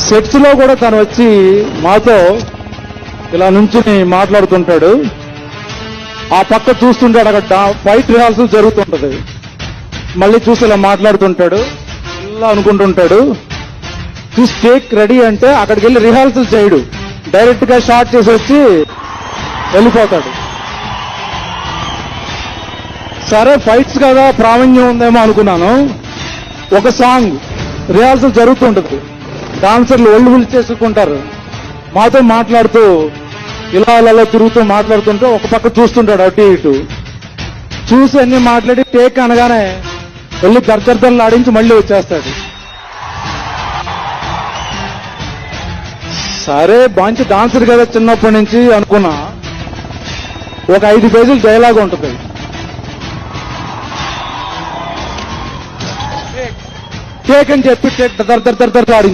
Sets లో కూడా తను వచ్చి మాతో ఇలా నుంచుని మాట్లాడుతుంటాడు. ఆ పక్క చూస్తుంటాడు, అక్కడ ఫైట్ రిహార్సల్ జరుగుతుంటది. మళ్ళీ చూసి ఇలా మాట్లాడుతుంటాడు, ఇలా అనుకుంటుంటాడు. చూసి టేక్ రెడీ అంటే అక్కడికి వెళ్ళి రిహార్సల్ చేయడు, డైరెక్ట్ గా షార్ట్ చేసి వచ్చి వెళ్ళిపోతాడు. సరే ఫైట్స్ కదా ప్రావీణ్యం ఉందేమో అనుకున్నాను. ఒక సాంగ్ రిహార్సల్ జరుగుతుంటది, డాన్సర్లు ఒళ్ళు పిలిచేసుకుంటారు. మాతో మాట్లాడుతూ ఇలా ఇలా తిరుగుతూ మాట్లాడుతుంటే ఒక పక్క చూస్తుంటాడు అటు ఇటు. చూసి అన్ని మాట్లాడి టేక్ అనగానే వెళ్ళి దర్దర్దర్లు ఆడించి మళ్ళీ వచ్చేస్తాడు. సరే మంచి డాన్సర్ కదా చిన్నప్పటి నుంచి అనుకున్నా. ఒక 5 పేజీలు డైలాగ్ ఉంటుంది. టేక్ అని చెప్పి టేక్ దర్దర్దర్దర్లు ఆడించి